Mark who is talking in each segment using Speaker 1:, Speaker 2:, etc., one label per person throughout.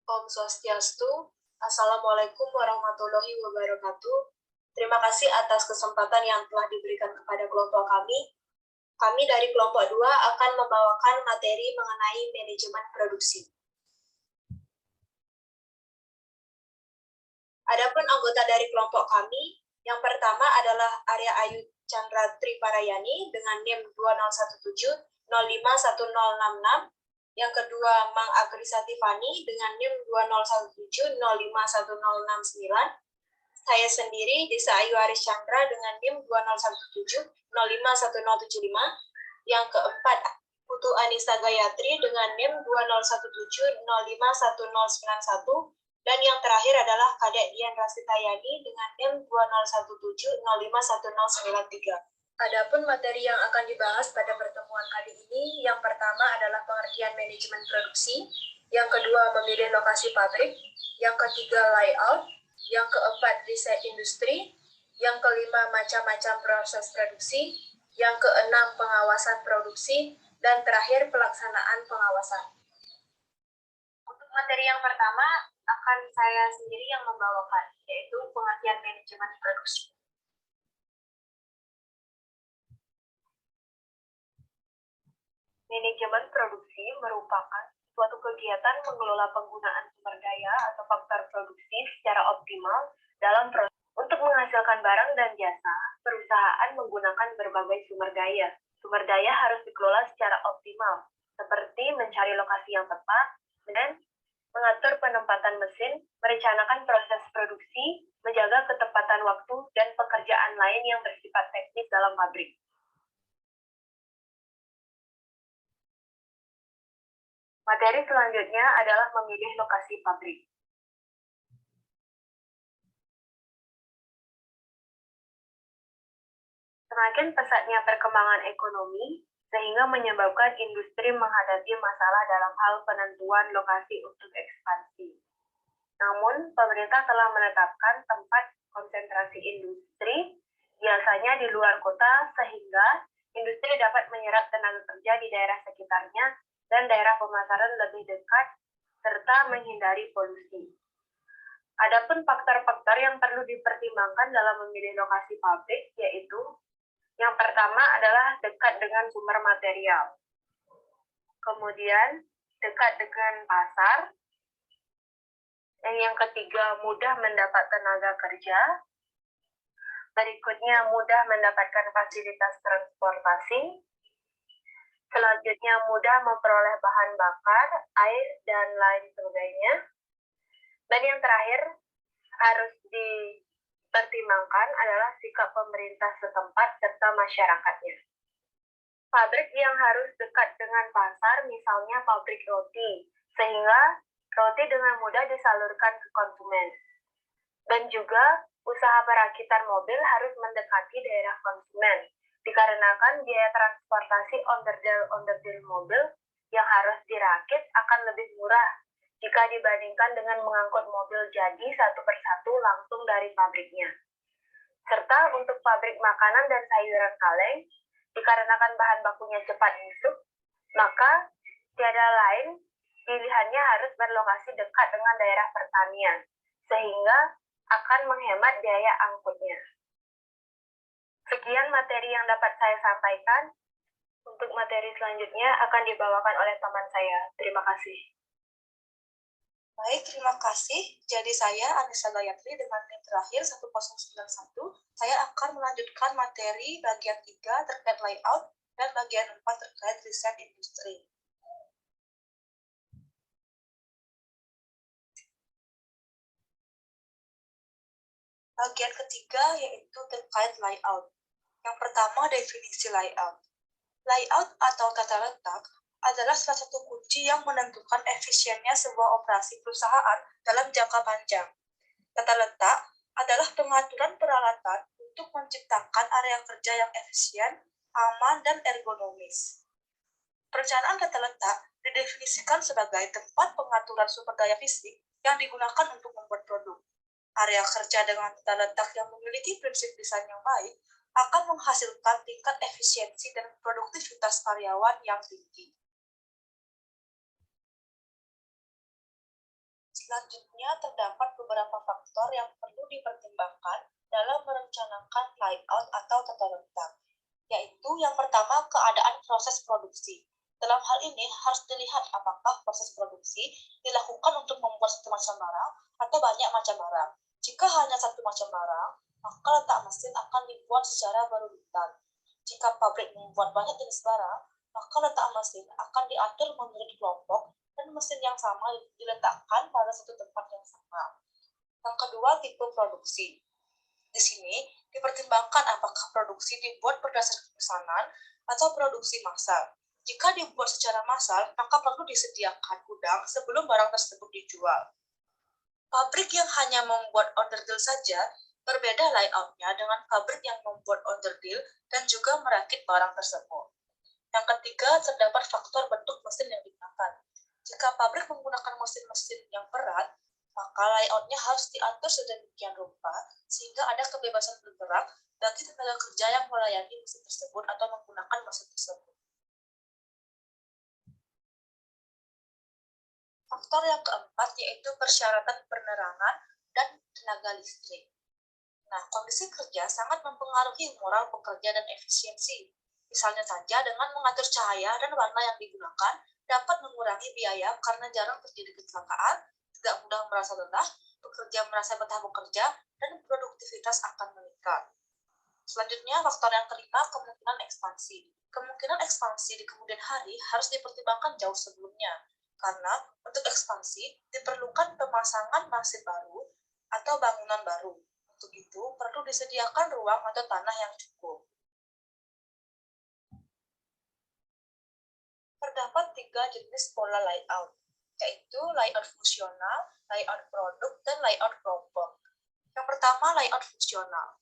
Speaker 1: Om Swastiastu. Assalamualaikum warahmatullahi wabarakatuh. Terima kasih atas kesempatan yang telah diberikan kepada kelompok kami. Kami dari kelompok 2 akan membawakan materi mengenai manajemen produksi. Adapun anggota dari kelompok kami, yang pertama adalah Arya Ayu Chandra Triparayani dengan NIM 2017051066. Yang kedua, Mang Agrisa Tiffany dengan NIM 2017051069. Saya sendiri, Desa Ayu Aris Chandra dengan NIM 2017051075. Yang keempat, Putu Anissa Gayatri dengan NIM 2017051091. Dan yang terakhir adalah Kadek Dian Rasitayani dengan NIM 2017051093. Adapun materi yang akan dibahas pada pertemuan kali ini, yang pertama adalah pengertian manajemen produksi, yang kedua memilih lokasi pabrik, yang ketiga layout, yang keempat riset industri, yang kelima macam-macam proses produksi, yang keenam pengawasan produksi, dan terakhir pelaksanaan pengawasan. Untuk materi yang pertama akan saya sendiri yang membawakan, yaitu pengertian manajemen produksi. Manajemen produksi merupakan suatu kegiatan mengelola penggunaan sumber daya atau faktor produksi secara optimal dalam proses. Untuk menghasilkan barang dan jasa, perusahaan menggunakan berbagai sumber daya. Sumber daya harus dikelola secara optimal, seperti mencari lokasi yang tepat, dan mengatur penempatan mesin, merencanakan proses produksi, menjaga ketepatan waktu, dan pekerjaan lain yang bersifat teknis dalam pabrik. Materi selanjutnya adalah memilih lokasi pabrik. Semakin pesatnya perkembangan ekonomi, sehingga menyebabkan industri menghadapi masalah dalam hal penentuan lokasi untuk ekspansi. Namun, pemerintah telah menetapkan tempat konsentrasi industri, biasanya di luar kota, sehingga industri dapat menyerap tenaga kerja di daerah sekitarnya dan daerah pemasaran lebih dekat, serta menghindari polusi. Adapun faktor-faktor yang perlu dipertimbangkan dalam memilih lokasi pabrik, yaitu yang pertama adalah dekat dengan sumber material. Kemudian, dekat dengan pasar. Dan yang ketiga, mudah mendapat tenaga kerja. Berikutnya, mudah mendapatkan fasilitas transportasi. Selanjutnya, mudah memperoleh bahan bakar, air, dan lain sebagainya. Dan yang terakhir, harus dipertimbangkan adalah sikap pemerintah setempat serta masyarakatnya. Pabrik yang harus dekat dengan pasar, misalnya pabrik roti, sehingga roti dengan mudah disalurkan ke konsumen. Dan juga, usaha perakitan mobil harus mendekati daerah konsumen, dikarenakan biaya transportasi onderdil mobil yang harus dirakit akan lebih murah jika dibandingkan dengan mengangkut mobil jadi satu persatu langsung dari pabriknya. Serta untuk pabrik makanan dan sayuran kaleng, dikarenakan bahan bakunya cepat busuk, maka tiada lain pilihannya harus berlokasi dekat dengan daerah pertanian, sehingga akan menghemat biaya angkutnya. Sekian materi yang dapat saya sampaikan. Untuk materi selanjutnya akan dibawakan oleh teman saya. Terima kasih. Baik, terima kasih. Jadi saya, Anissa Gayatri, dengan NIM terakhir 1091, saya akan melanjutkan materi bagian 3 terkait layout dan bagian 4 terkait riset industri. Bagian ketiga yaitu terkait layout. Yang pertama, definisi layout. Layout atau tata letak adalah salah satu kunci yang menentukan efisiennya sebuah operasi perusahaan dalam jangka panjang. Tata letak adalah pengaturan peralatan untuk menciptakan area kerja yang efisien, aman, dan ergonomis. Perencanaan tata letak didefinisikan sebagai tempat pengaturan sumber daya fisik yang digunakan untuk membuat produk. Area kerja dengan tata letak yang memiliki prinsip desain yang baik akan menghasilkan tingkat efisiensi dan produktivitas karyawan yang tinggi.
Speaker 2: Selanjutnya, terdapat beberapa faktor yang perlu dipertimbangkan dalam merencanakan layout atau tata letak, yaitu yang pertama keadaan proses produksi. Dalam hal ini harus dilihat apakah proses produksi dilakukan untuk membuat satu macam barang atau banyak macam barang. Jika hanya satu macam barang, maka letak mesin akan dibuat secara berurutan. Jika pabrik membuat banyak jenis barang, maka letak mesin akan diatur menurut kelompok dan mesin yang sama diletakkan pada satu tempat yang sama. Yang kedua, tipe produksi. Di sini dipertimbangkan apakah produksi dibuat berdasarkan pesanan atau produksi massal. Jika dibuat secara massal, maka perlu disediakan gudang sebelum barang tersebut dijual. Pabrik yang hanya membuat order deal saja berbeda layoutnya dengan pabrik yang membuat order deal dan juga merakit barang tersebut. Yang ketiga, terdapat faktor bentuk mesin yang digunakan. Jika pabrik menggunakan mesin-mesin yang berat, maka layoutnya harus diatur sedemikian rupa sehingga ada kebebasan bergerak bagi tenaga kerja yang melayani mesin tersebut atau menggunakan mesin tersebut. Faktor yang keempat yaitu persyaratan penerangan dan tenaga listrik. Nah, kondisi kerja sangat mempengaruhi moral pekerja dan efisiensi. Misalnya saja dengan mengatur cahaya dan warna yang digunakan dapat mengurangi biaya karena jarang terjadi kecelakaan, tidak mudah merasa lelah, pekerja merasa betah bekerja, dan produktivitas akan meningkat. Selanjutnya, faktor yang kelima, kemungkinan ekspansi. Kemungkinan ekspansi di kemudian hari harus dipertimbangkan jauh sebelumnya, karena untuk ekspansi diperlukan pemasangan mesin baru atau bangunan baru. Untuk itu, perlu disediakan ruang atau tanah yang cukup. Terdapat 3 jenis pola layout, yaitu layout fungsional, layout produk, dan layout kelompok. Yang pertama, layout fungsional.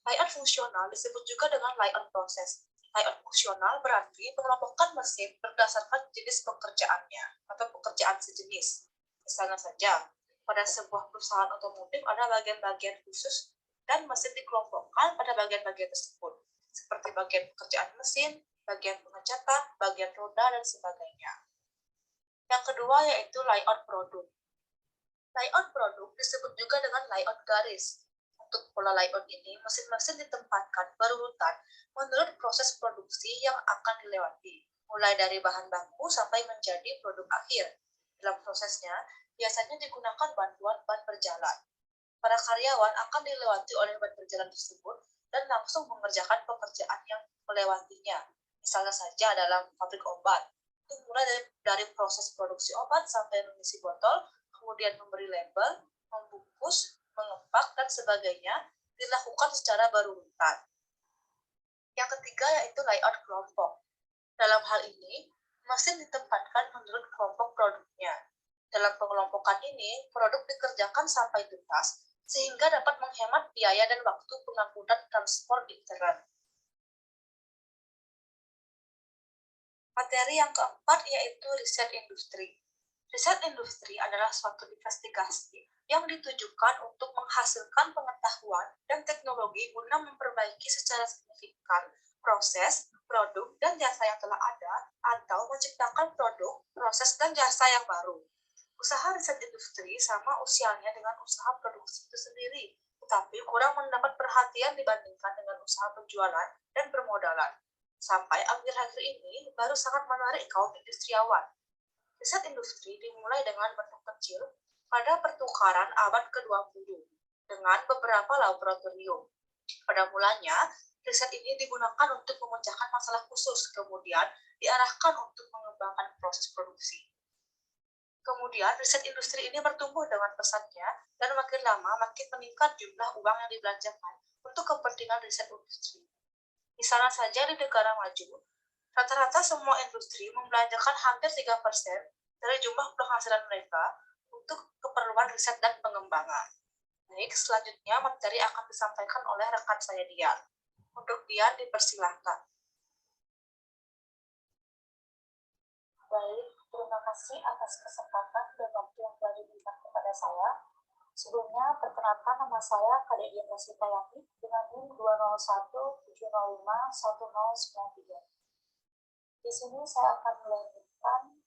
Speaker 2: Layout fungsional disebut juga dengan layout proses. Layout fungsional berarti mengelompokkan mesin berdasarkan jenis pekerjaannya atau pekerjaan sejenis. Misalnya saja, pada sebuah perusahaan otomotif ada bagian-bagian khusus dan mesin dikelompokkan pada bagian-bagian tersebut, seperti bagian pekerjaan mesin, bagian pengecatan, bagian roda, dan sebagainya. Yang kedua yaitu layout produk. Layout produk disebut juga dengan layout garis. Untuk pola layout ini, mesin-mesin ditempatkan berurutan menurut proses produksi yang akan dilewati, mulai dari bahan baku sampai menjadi produk akhir. Dalam prosesnya, biasanya digunakan bantuan ban berjalan. Para karyawan akan dilewati oleh ban berjalan tersebut dan langsung mengerjakan pekerjaan yang melewatinya. Misalnya saja dalam pabrik obat, itu mulai dari proses produksi obat sampai mengisi botol, kemudian memberi label, membungkus, mengepak, dan sebagainya dilakukan secara berurutan. Yang ketiga yaitu layout kelompok. Dalam hal ini, mesin ditempatkan menurut kelompok produknya. Dalam pengelompokan ini, produk dikerjakan sampai tuntas, sehingga dapat menghemat biaya dan waktu pengangkutan transport intern. Materi yang keempat yaitu riset industri. Riset industri adalah suatu investigasi yang ditujukan untuk menghasilkan pengetahuan dan teknologi guna memperbaiki secara signifikan proses, produk, dan jasa yang telah ada atau menciptakan produk, proses, dan jasa yang baru. Usaha riset industri sama usianya dengan usaha produksi itu sendiri, tetapi kurang mendapat perhatian dibandingkan dengan usaha penjualan dan permodalan. Sampai akhir-akhir ini baru sangat menarik kaum industriawan. Riset industri dimulai dengan bentuk kecil pada pertukaran abad ke-20 dengan beberapa laboratorium. Pada mulanya, riset ini digunakan untuk memecahkan masalah khusus, kemudian diarahkan untuk mengembangkan proses produksi. Kemudian, riset industri ini bertumbuh dengan pesatnya dan makin lama makin meningkat jumlah uang yang dibelanjakan untuk kepentingan riset industri. Misalnya saja di negara maju, rata-rata semua industri membelanjakan hampir 3% dari jumlah penghasilan mereka untuk keperluan riset dan pengembangan. Baik, selanjutnya materi akan disampaikan oleh rekan saya Dian. Untuk Dian dipersilahkan.
Speaker 3: Baik, terima kasih atas kesempatan dan waktu yang telah diberikan kepada saya. Sebelumnya, perkenalkan nama saya Kadek Dian Rasitayati dengan NIM 201705193. Di sini saya akan melanjutkan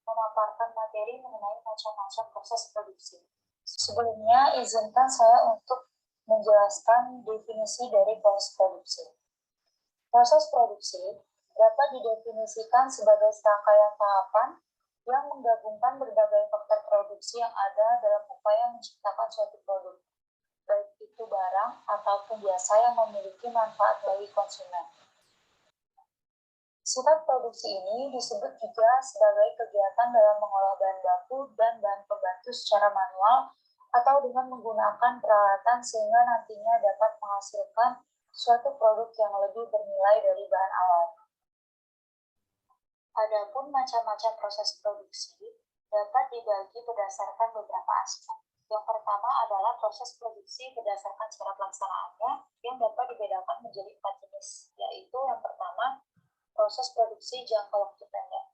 Speaker 3: memaparkan materi mengenai macam-macam proses produksi. Sebelumnya, izinkan saya untuk menjelaskan definisi dari proses produksi. Proses produksi dapat didefinisikan sebagai serangkaian tahapan yang menggabungkan berbagai faktor produksi yang ada dalam upaya menciptakan suatu produk, baik itu barang ataupun jasa yang memiliki manfaat bagi konsumen. Sifat produksi ini disebut juga sebagai kegiatan dalam mengolah bahan baku dan bahan pembantu secara manual atau dengan menggunakan peralatan sehingga nantinya dapat menghasilkan suatu produk yang lebih bernilai dari bahan awal. Adapun macam-macam proses produksi dapat dibagi berdasarkan beberapa aspek. Yang pertama adalah proses produksi berdasarkan cara pelaksanaannya yang dapat dibedakan menjadi 4 jenis, yaitu yang pertama, proses produksi jangka waktu pendek.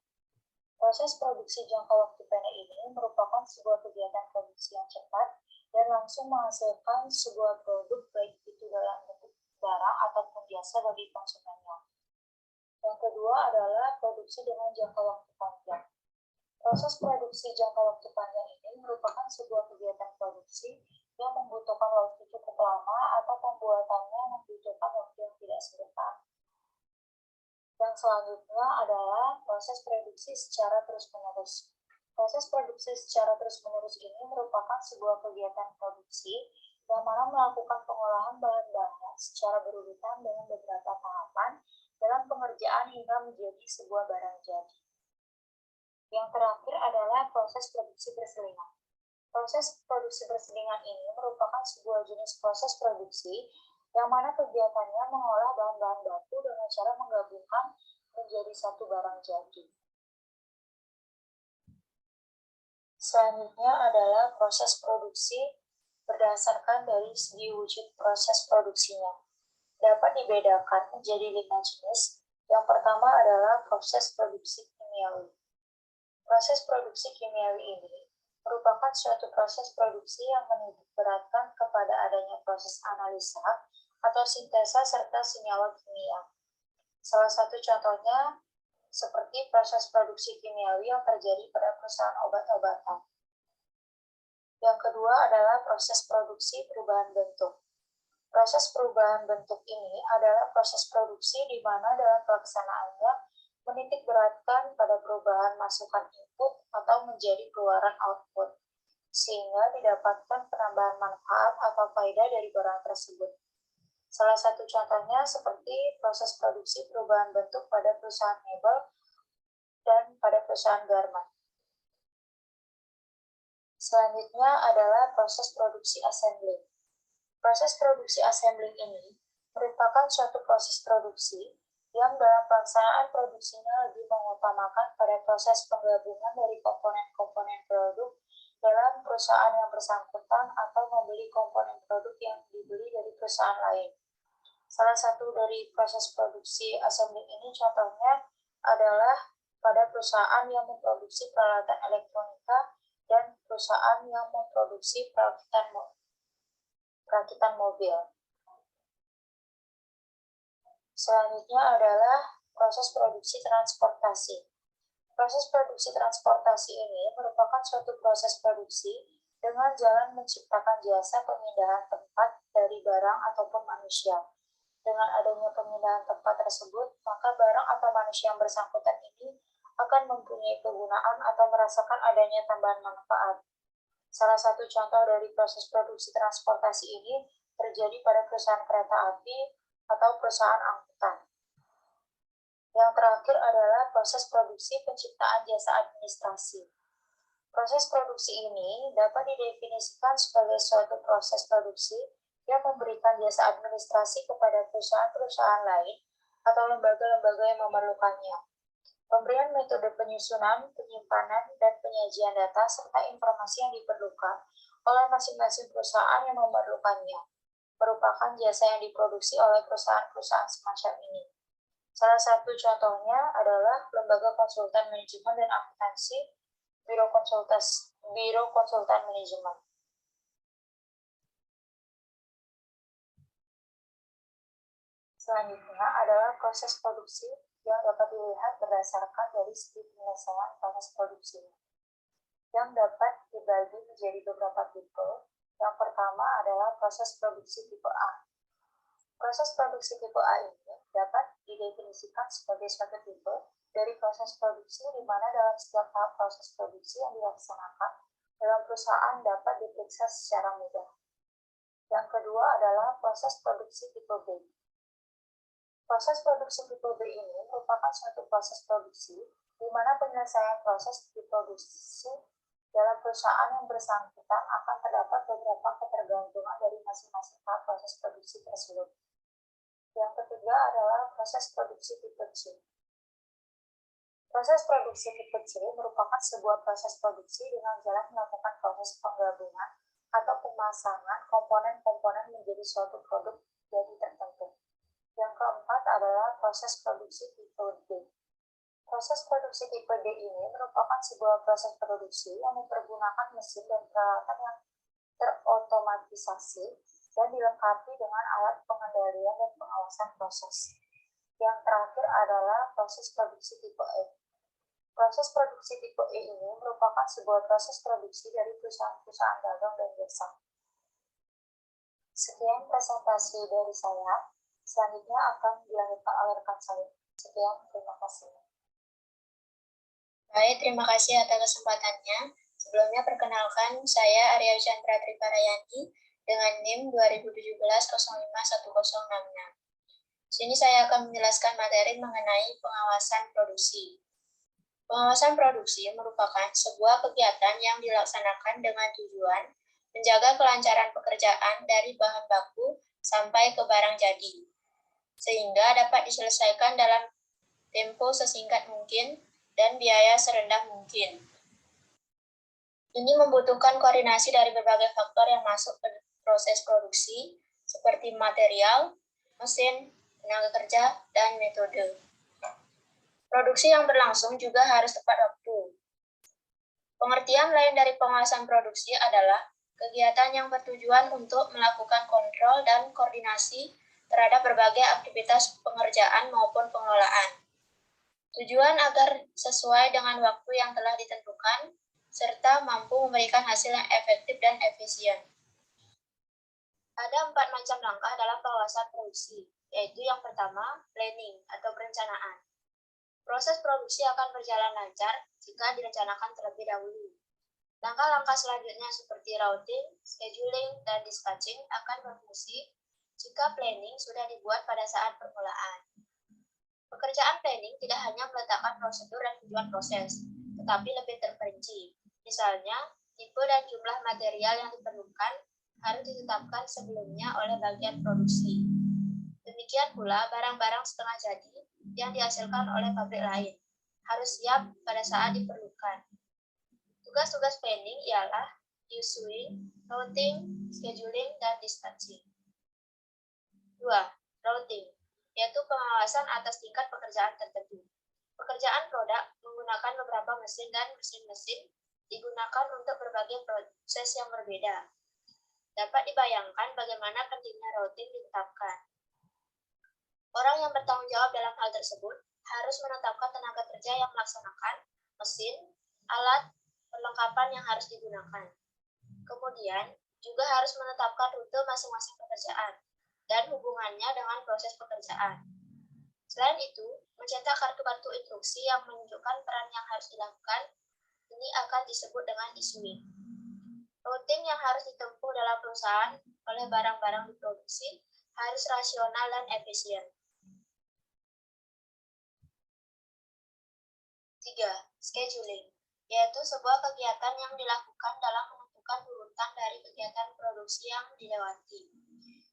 Speaker 3: Proses produksi jangka waktu pendek ini merupakan sebuah kegiatan produksi yang cepat dan langsung menghasilkan sebuah produk baik itu dalam bentuk barang ataupun jasa bagi konsumennya. Yang kedua adalah produksi dengan jangka waktu panjang. Proses produksi jangka waktu panjang ini merupakan sebuah kegiatan produksi yang membutuhkan waktu cukup lama atau pembuatannya membutuhkan waktu yang tidak sebentar. Yang selanjutnya adalah proses produksi secara terus-menerus. Proses produksi secara terus-menerus ini merupakan sebuah kegiatan produksi yang mana melakukan pengolahan bahan-bahan secara berurutan dengan beberapa tahapan dalam pengerjaan hingga menjadi sebuah barang jadi. Yang terakhir adalah proses produksi berselingan. Proses produksi berselingan ini merupakan sebuah jenis proses produksi yang mana kegiatannya mengolah bahan-bahan baku dengan cara menggabungkan menjadi satu barang jadi. Selanjutnya adalah proses produksi berdasarkan dari segi wujud proses produksinya. Dapat dibedakan menjadi 5 jenis. Yang pertama adalah proses produksi kimiawi. Proses produksi kimiawi ini merupakan suatu proses produksi yang menitik beratkan kepada adanya proses analisa atau sintesa serta senyawa kimia. Salah satu contohnya seperti proses produksi kimiawi yang terjadi pada perusahaan obat-obatan. Yang kedua adalah proses produksi perubahan bentuk. Proses perubahan bentuk ini adalah proses produksi di mana dalam pelaksanaannya menitik beratkan pada perubahan masukan input atau menjadi keluaran output, sehingga didapatkan penambahan manfaat atau faedah dari barang tersebut. Salah satu contohnya seperti proses produksi perubahan bentuk pada perusahaan mebel dan pada perusahaan garment. Selanjutnya adalah proses produksi assembling. Proses produksi assembling ini merupakan suatu proses produksi yang dalam pelaksanaan produksinya lebih mengutamakan pada proses penggabungan dari komponen-komponen produk dalam perusahaan yang bersangkutan atau membeli komponen produk yang dibeli dari perusahaan lain. Salah satu dari proses produksi assembling ini contohnya adalah pada perusahaan yang memproduksi peralatan elektronika dan perusahaan yang memproduksi perakitan mobil. Selanjutnya adalah proses produksi transportasi. Proses produksi transportasi ini merupakan suatu proses produksi dengan jalan menciptakan jasa pemindahan tempat dari barang ataupun manusia. Dengan adanya pemindahan tempat tersebut, maka barang atau manusia yang bersangkutan ini akan mempunyai kegunaan atau merasakan adanya tambahan manfaat. Salah satu contoh dari proses produksi transportasi ini terjadi pada perusahaan kereta api atau perusahaan angkutan. Yang terakhir adalah proses produksi penciptaan jasa administrasi. Proses produksi ini dapat didefinisikan sebagai suatu proses produksi yang memberikan jasa administrasi kepada perusahaan-perusahaan lain atau lembaga-lembaga yang memerlukannya. Pemberian metode penyusunan, penyimpanan, dan penyajian data serta informasi yang diperlukan oleh masing-masing perusahaan yang memerlukannya merupakan jasa yang diproduksi oleh perusahaan-perusahaan semacam ini. Salah satu contohnya adalah lembaga konsultan manajemen dan akuntansi, biro konsultan manajemen. Selanjutnya adalah proses produksi yang dapat dilihat berdasarkan dari segi penyelesaian proses produksi, yang dapat dibagi menjadi beberapa tipe. Yang pertama adalah proses produksi tipe A. Proses produksi tipe A ini dapat didefinisikan sebagai suatu tipe dari proses produksi di mana dalam setiap tahap proses produksi yang dilaksanakan dalam perusahaan dapat diperiksa secara mudah. Yang kedua adalah proses produksi tipe B. Proses produksi tipe B ini merupakan suatu proses produksi di mana penyelesaian proses diproduksi dalam perusahaan yang bersangkutan akan terdapat beberapa ketergantungan dari masing-masing tahap proses produksi tersebut. Yang ketiga adalah proses produksi tipe C. Proses produksi tipe C merupakan sebuah proses produksi dengan jalan melakukan proses penggabungan atau pemasangan komponen-komponen menjadi suatu produk jadi tertentu. Yang keempat adalah proses produksi tipe D. Proses produksi tipe D ini merupakan sebuah proses produksi yang mempergunakan mesin dan peralatan yang terotomatisasi dan dilengkapi dengan alat pengendalian dan pengawasan proses. Yang terakhir adalah proses produksi tipe E. Proses produksi tipe E ini merupakan sebuah proses produksi dari perusahaan-perusahaan dagang dan jasa. Sekian presentasi dari saya. Selanjutnya akan dilanjutkan oleh rekan saya. Sekian, terima kasih.
Speaker 4: Baik, terima kasih atas kesempatannya. Sebelumnya perkenalkan, saya Arya Chandra Triparayani dengan NIM 2017-051066. Sini saya akan menjelaskan materi mengenai pengawasan produksi. Pengawasan produksi merupakan sebuah kegiatan yang dilaksanakan dengan tujuan menjaga kelancaran pekerjaan dari bahan baku sampai ke barang jadi, sehingga dapat diselesaikan dalam tempo sesingkat mungkin dan biaya serendah mungkin. Ini membutuhkan koordinasi dari berbagai faktor yang masuk ke proses produksi, seperti material, mesin, tenaga kerja, dan metode. Produksi yang berlangsung juga harus tepat waktu. Pengertian lain dari pengawasan produksi adalah kegiatan yang bertujuan untuk melakukan kontrol dan koordinasi terhadap berbagai aktivitas pengerjaan maupun pengelolaan. Tujuan agar sesuai dengan waktu yang telah ditentukan, serta mampu memberikan hasil yang efektif dan efisien. Ada 4 macam langkah dalam pengawasan produksi, yaitu yang pertama, planning atau perencanaan. Proses produksi akan berjalan lancar jika direncanakan terlebih dahulu. Langkah-langkah selanjutnya seperti routing, scheduling, dan dispatching akan berfungsi jika planning sudah dibuat pada saat permulaan. Pekerjaan planning tidak hanya meletakkan prosedur dan tujuan proses, tetapi lebih terperinci. Misalnya, tipe dan jumlah material yang diperlukan harus ditetapkan sebelumnya oleh bagian produksi. Demikian pula barang-barang setengah jadi yang dihasilkan oleh pabrik lain harus siap pada saat diperlukan. Tugas-tugas planning ialah issuing, routing, scheduling, dan dispatching. 2. Routing, yaitu pengawasan atas tingkat pekerjaan tertentu. Pekerjaan produk menggunakan beberapa mesin dan mesin-mesin digunakan untuk berbagai proses yang berbeda. Dapat dibayangkan bagaimana pentingnya routing ditetapkan. Orang yang bertanggung jawab dalam hal tersebut harus menetapkan tenaga kerja yang melaksanakan mesin, alat, perlengkapan yang harus digunakan. Kemudian, juga harus menetapkan rute masing-masing pekerjaan dan hubungannya dengan proses pekerjaan. Selain itu, mencetak kartu-kartu instruksi yang menunjukkan peran yang harus dilakukan, ini akan disebut dengan issuing. Routing yang harus ditempuh dalam perusahaan oleh barang-barang diproduksi harus rasional dan efisien. 3. Scheduling, yaitu sebuah kegiatan yang dilakukan dalam menentukan urutan dari kegiatan produksi yang dilewati.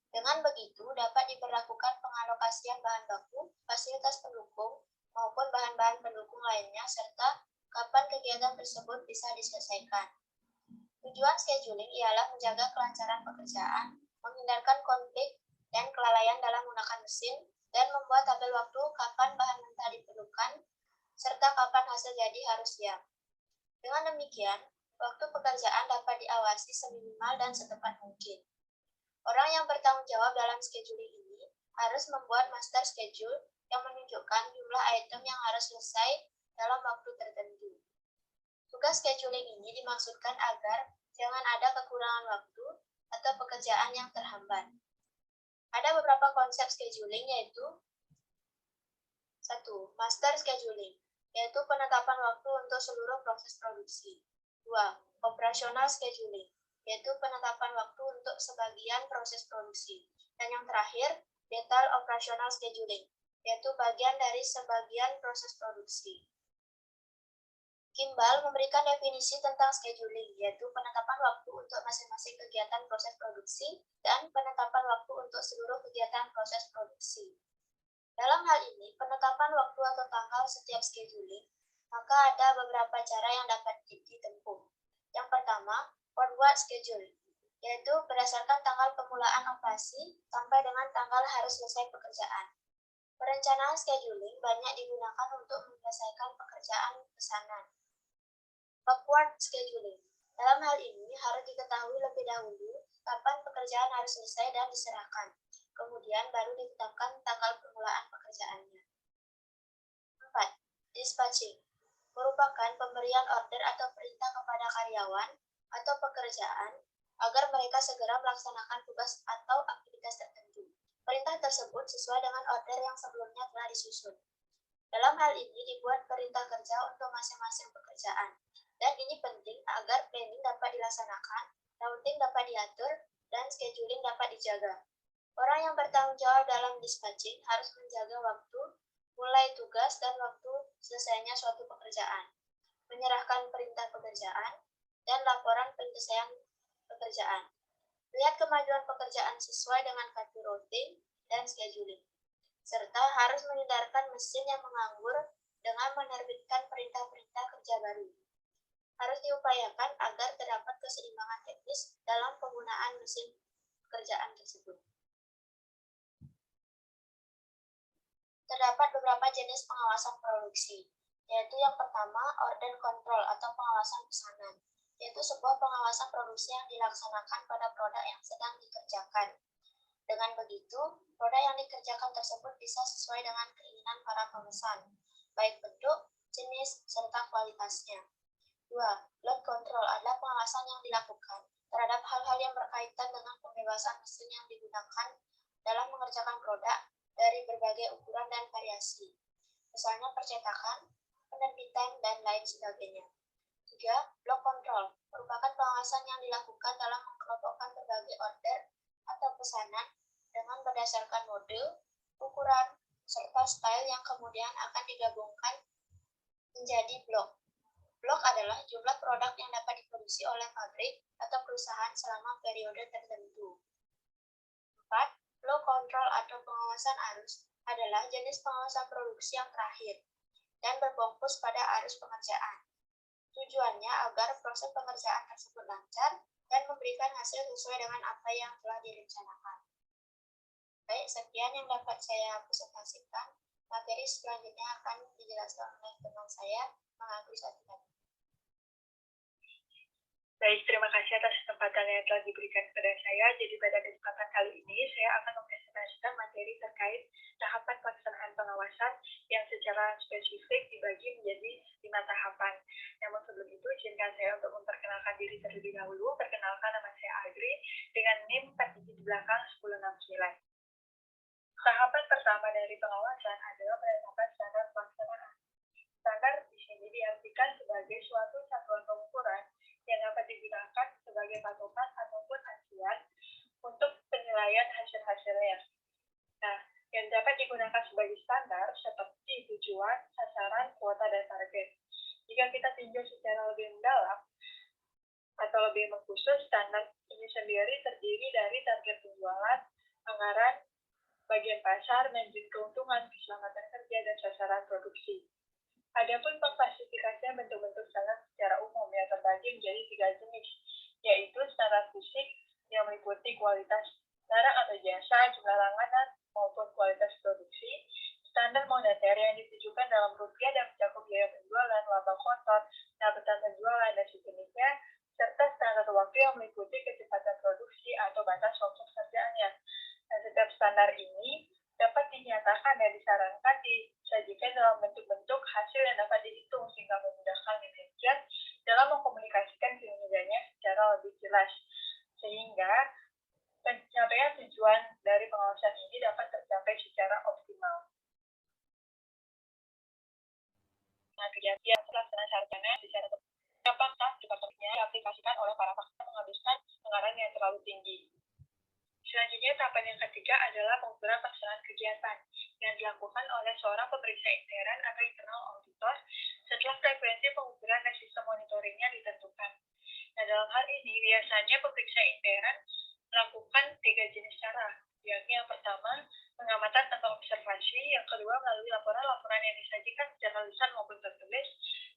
Speaker 4: Dengan begitu, dapat diberlakukan pengalokasian bahan baku, fasilitas pendukung, maupun bahan-bahan pendukung lainnya, serta kapan kegiatan tersebut bisa diselesaikan. Tujuan scheduling ialah menjaga kelancaran pekerjaan, menghindarkan konflik dan kelalaian dalam menggunakan mesin, dan membuat tabel waktu kapan bahan mentah diperlukan, serta kapan hasil jadi harus siap. Dengan demikian, waktu pekerjaan dapat diawasi seminimal dan setepat mungkin. Orang yang bertanggung jawab dalam scheduling ini harus membuat master schedule yang menunjukkan jumlah item yang harus selesai dalam waktu tertentu. Tugas scheduling ini dimaksudkan agar jangan ada kekurangan waktu atau pekerjaan yang terhambat. Ada beberapa konsep scheduling yaitu 1. Master scheduling, yaitu penetapan waktu untuk seluruh proses produksi. 2. Operational scheduling, yaitu penetapan waktu untuk sebagian proses produksi. Dan yang terakhir, detail operational scheduling, yaitu bagian dari sebagian proses produksi. Kimball memberikan definisi tentang scheduling, yaitu penetapan waktu untuk masing-masing kegiatan proses produksi dan penetapan waktu untuk seluruh kegiatan proses produksi. Dalam hal ini, penetapan waktu atau tanggal setiap scheduling, maka ada beberapa cara yang dapat ditempuh. Yang pertama, forward scheduling, yaitu berdasarkan tanggal permulaan operasi sampai dengan tanggal harus selesai pekerjaan. Perencanaan scheduling banyak digunakan untuk menyelesaikan pekerjaan pesanan. Backward scheduling. Dalam hal ini harus diketahui lebih dahulu kapan pekerjaan harus selesai dan diserahkan. Kemudian baru ditetapkan tanggal permulaan pekerjaannya. 4. Dispatching merupakan pemberian order atau perintah kepada karyawan atau pekerjaan agar mereka segera melaksanakan tugas atau aktivitas tertentu. Perintah tersebut sesuai dengan order yang sebelumnya telah disusun. Dalam hal ini dibuat perintah kerja untuk masing-masing pekerjaan. Dan ini penting agar planning dapat dilaksanakan, routing dapat diatur, dan scheduling dapat dijaga. Orang yang bertanggung jawab dalam dispatching harus menjaga waktu mulai tugas dan waktu selesainya suatu pekerjaan, menyerahkan perintah pekerjaan, dan laporan penyelesaian pekerjaan. Lihat kemajuan pekerjaan sesuai dengan kartu routing dan scheduling, serta harus menghindarkan mesin yang menganggur dengan menerbitkan perintah-perintah kerja baru. Harus diupayakan agar terdapat keseimbangan teknis dalam penggunaan mesin pekerjaan tersebut. Terdapat beberapa jenis pengawasan produksi, yaitu yang pertama, order control atau pengawasan pesanan, yaitu sebuah pengawasan produksi yang dilaksanakan pada produk yang sedang dikerjakan. Dengan begitu, produk yang dikerjakan tersebut bisa sesuai dengan keinginan para pemesan, baik bentuk, jenis, serta kualitasnya. 2. Load control adalah pengawasan yang dilakukan terhadap hal-hal yang berkaitan dengan pembebasan mesin yang digunakan dalam mengerjakan produk dari berbagai ukuran dan variasi, misalnya percetakan, penerbitan, dan lain sebagainya. 3. Block control merupakan pengawasan yang dilakukan dalam mengelompokkan berbagai order atau pesanan dengan berdasarkan mode, ukuran, serta style yang kemudian akan digabungkan menjadi blok. Blok adalah jumlah produk yang dapat diproduksi oleh pabrik atau perusahaan selama periode tertentu. 4. Flow control atau pengawasan arus adalah jenis pengawasan produksi yang terakhir dan berfokus pada arus pengerjaan. Tujuannya agar proses pengerjaan tersebut lancar dan memberikan hasil sesuai dengan apa yang telah direncanakan. Baik, sekian yang dapat saya presentasikan. Materi selanjutnya akan dijelaskan oleh teman saya, Mengagri Satifat.
Speaker 5: Baik, terima kasih atas kesempatan yang telah diberikan kepada saya. Jadi pada kesempatan kali ini, saya akan mempresentasikan materi terkait tahapan pelaksanaan pengawasan yang secara spesifik dibagi menjadi 5 tahapan. Namun sebelum itu, izinkan saya untuk memperkenalkan diri terlebih dahulu. Perkenalkan, nama saya Agri dengan NIM 4 digit belakang 1069. Tahapan pertama dari pengawasan adalah penetapan standar pelaksanaan. Standar di sini diartikan sebagai suatu satuan pengukuran yang dapat digunakan sebagai patokan ataupun acuan untuk penilaian hasil-hasilnya. Nah, yang dapat digunakan sebagai standar seperti tujuan, sasaran, kuota, dan target. Jika kita tinjau secara lebih mendalam atau lebih mengkhusus, standar ini sendiri terdiri dari target penjualan, anggaran, bagian pasar, margin keuntungan, keselamatan kerja, dan sasaran produksi. Adapun pengklasifikasian bentuk-bentuk standar secara umum yang terbagi menjadi 3 jenis, yaitu standar fisik yang meliputi kualitas barang atau jasa, jumlah langganan, maupun kualitas produksi, standar moneter yang ditujukan dalam rupiah dan mencakup biaya penjualan, laba kotor, pendapatan penjualan, dan sejenisnya, serta standar waktu yang meliputi kecepatan produksi atau batas waktu kerjaannya. Dan setiap standar ini dapat dinyatakan dan disarankan disajikan dalam bentuk-bentuk hasil yang dapat dihitung sehingga memudahkan manajer dalam mengkomunikasikan kinerjanya secara lebih jelas. Sehingga pencapaian tujuan dari pengawasan ini dapat tercapai secara optimal. Nah, kegiatan pelaksanaan sarjana secara apakah departemennya diaplikasikan oleh para pakar menghabiskan anggaran yang terlalu tinggi. Selanjutnya, tahapan yang ketiga adalah pengukuran pelaksanaan kegiatan yang dilakukan oleh seorang pemeriksa intern atau internal auditor setelah frekuensi pengukuran dan sistem monitoringnya ditentukan. Nah, dalam hal ini, biasanya pemeriksa intern melakukan 3 jenis cara, yakni yang pertama, pengamatan atau observasi, yang kedua, melalui laporan-laporan yang disajikan secara lisan maupun tertulis,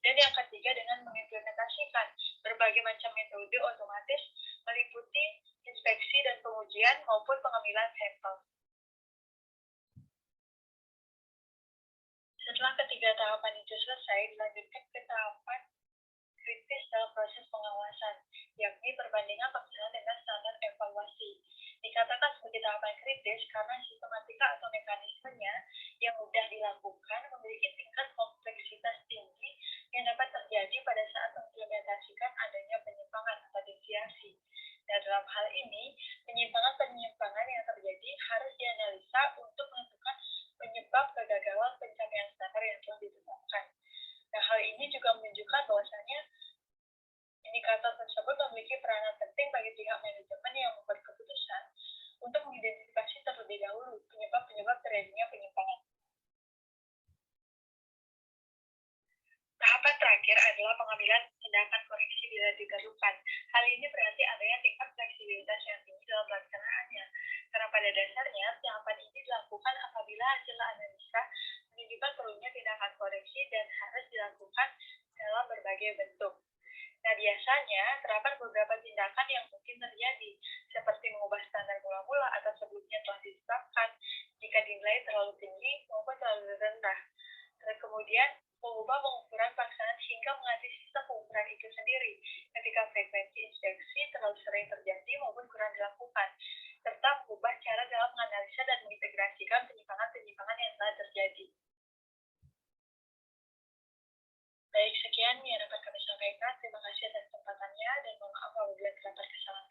Speaker 5: dan yang ketiga, dengan mengimplementasikan berbagai macam metode otomatis meliputi inspeksi dan pengujian maupun pengambilan sampel. Setelah ketiga tahapan itu selesai, dilanjutkan ke tahapan kritis dalam proses pengawasan, yakni perbandingan pelaksanaan dengan standar evaluasi. Dikatakan sebagai tahapan kritis karena sistematika atau mekanismenya yang mudah dilakukan memiliki tingkat kompleksitas tinggi yang dapat terjadi pada saat mengimplementasikan adanya penyimpangan atau deviasi. Dan dalam hal ini, penyimpangan-penyimpangan yang terjadi harus dianalisa untuk menentukan penyebab kegagalan pencapaian standar yang telah ditetapkan. Nah, hal ini juga menunjukkan bahwasannya indikator tersebut memiliki peranan penting bagi pihak manajemen yang membuat keputusan untuk mengidentifikasi terlebih dahulu penyebab-penyebab terjadinya penyimpangan. Tahapan terakhir adalah pengambilan tindakan koreksi bila diperlukan. Hal ini berarti adanya tingkat fleksibilitas yang tinggi dalam pelaksanaannya. Karena pada dasarnya, tahapan ini dilakukan apabila hasil analisa menunjukkan perlunya tindakan koreksi dan harus dilakukan dalam berbagai bentuk. Nah, biasanya terdapat beberapa tindakan yang mungkin terjadi, seperti mengubah standar mula-mula atau sebelumnya telah ditetapkan jika dinilai terlalu tinggi maupun terlalu rendah. Dan kemudian, mengubah pengukuran pelaksanaan hingga mengganti sistem pengukuran itu sendiri ketika frekuensi inspeksi terlalu sering terjadi maupun kurang dilakukan, serta mengubah cara dalam menganalisa dan mengintegrasikan penyimpangan-penyimpangan yang telah terjadi. Baik, sekian yang dapat kami sampaikan. Terima kasih atas kesempatannya dan mohon maaf apabila terdapat kesalahan.